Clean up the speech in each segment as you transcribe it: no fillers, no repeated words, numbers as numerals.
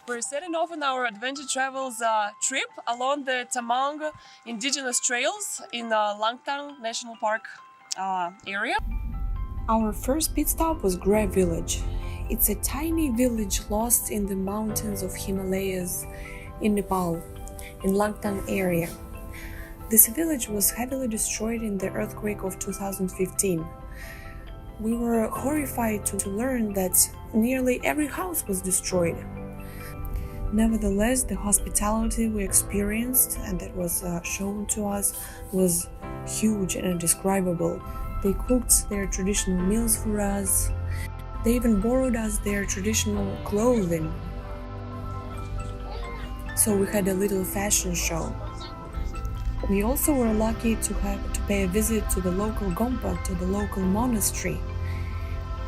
We're setting off on our Adventure Travelz trip along the Tamang indigenous trails in Langtang National Park area. Our first pit stop was Grey Village. It's a tiny village lost in the mountains of Himalayas in Nepal, in Langtang area. This village was heavily destroyed in the earthquake of 2015. We were horrified to learn that nearly every house was destroyed. Nevertheless, the hospitality we experienced and that was shown to us was huge and indescribable. They cooked their traditional meals for us. They even borrowed us their traditional clothing. So we had a little fashion show. We also were lucky to pay a visit to the local gompa, to the local monastery.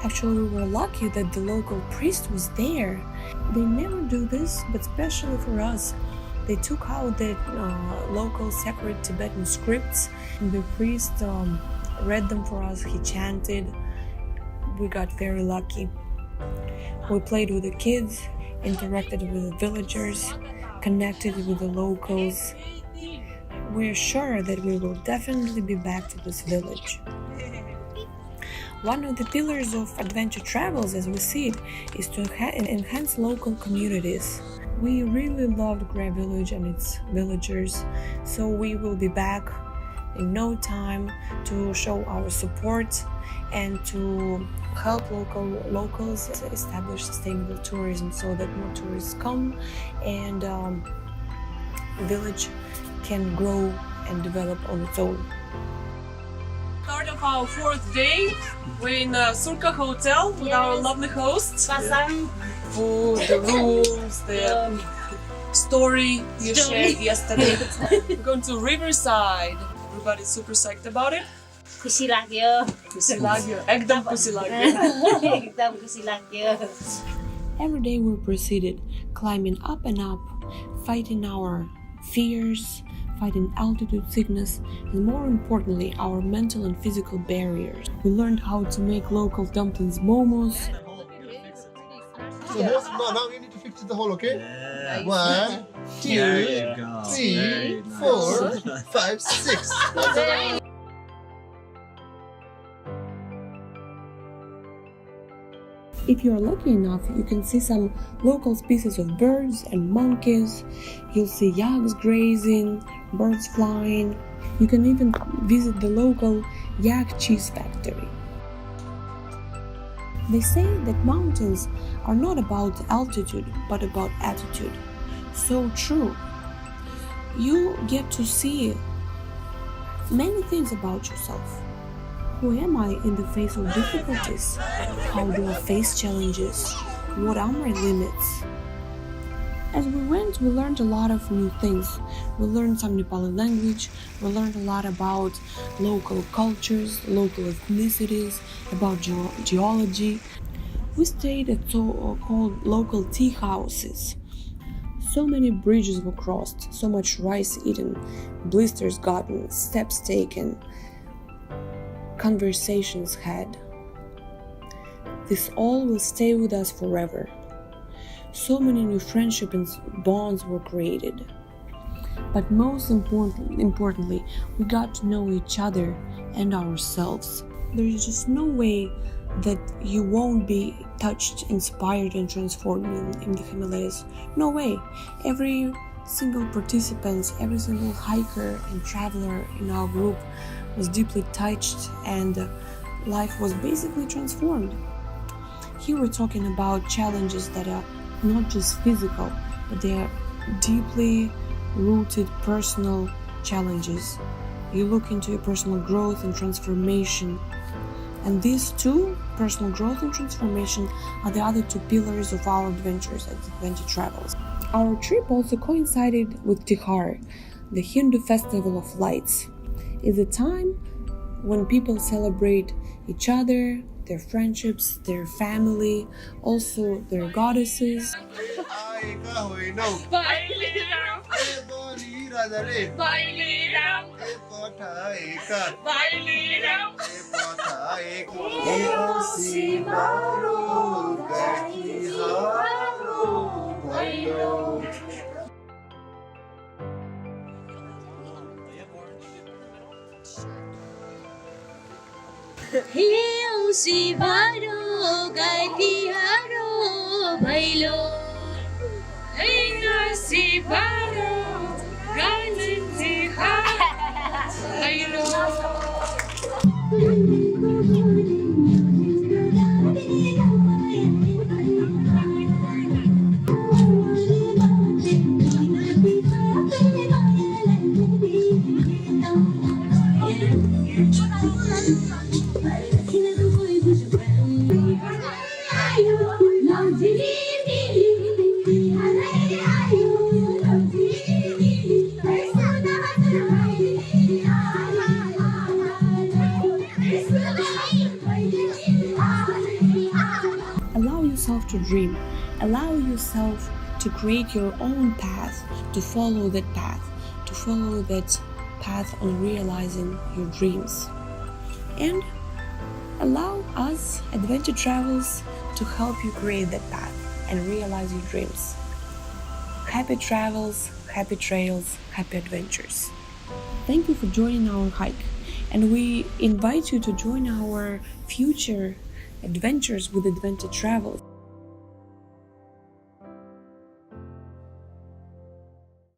Actually, we were lucky that the local priest was there. They never do this, but especially for us. They took out the local sacred Tibetan scripts, and the priest read them for us. He chanted. We got very lucky. We played with the kids, interacted with the villagers, connected with the locals. We're sure that we will definitely be back to this village. One of the pillars of Adventure Travelz, as we see it, is to enhance local communities. We really loved Grey Village and its villagers, so we will be back in no time to show our support and to help locals establish sustainable tourism so that more tourists come and the village can grow and develop on its own. Start of our fourth day, we're in Surka Hotel with our lovely hosts. Food, the rooms, the story you shared yesterday. We're going to Riverside. Everybody's super psyched about it. खुसी लाग्यो एकदम खुसी लाग्यो Every day we proceeded, climbing up and up, fighting our fears, fighting altitude sickness, and more importantly, our mental and physical barriers. We learned how to make local dumplings momos. So now you need to fix the hole, okay? Yeah. 1, 2, 3, 4, 5, 6. If you are lucky enough, you can see some local species of birds and monkeys. You'll see yaks grazing, birds flying. You can even visit the local yak cheese factory. They say that mountains are not about altitude, but about attitude. So true. You get to see many things about yourself. Who am I in the face of difficulties? How do I face challenges? What are my limits? As we went, we learned a lot of new things. We learned some Nepali language, we learned a lot about local cultures, local ethnicities, about geology. We stayed at so-called local tea houses. So many bridges were crossed, so much rice eaten, blisters gotten, steps taken, conversations had. This all will stay with us forever. So many new friendships and bonds were created. But most importantly, we got to know each other and ourselves. There is just no way that you won't be touched, inspired, and transformed in the Himalayas. No way. Every single participant, every single hiker and traveler in our group was deeply touched, and life was basically transformed. Here we're talking about challenges that are not just physical, but they are deeply rooted personal challenges. You look into your personal growth and transformation. And these two, personal growth and transformation, are the other two pillars of our adventures at Adventure Travelz. Our trip also coincided with Tihar, the Hindu festival of lights. It's a time when people celebrate each other, their friendships, their family, also their goddesses. औँसी बारो गाई तिहारो भैलो औँसी बारो गाई तिहारो Bhailo Allow yourself to dream. Allow yourself to create your own path, to follow that path on realizing your dreams. And allow us, Adventure Travelz, to help you create that path and realize your dreams. Happy travels, happy trails, happy adventures. Thank you for joining our hike, and we invite you to join our future adventures with Adventure Travelz.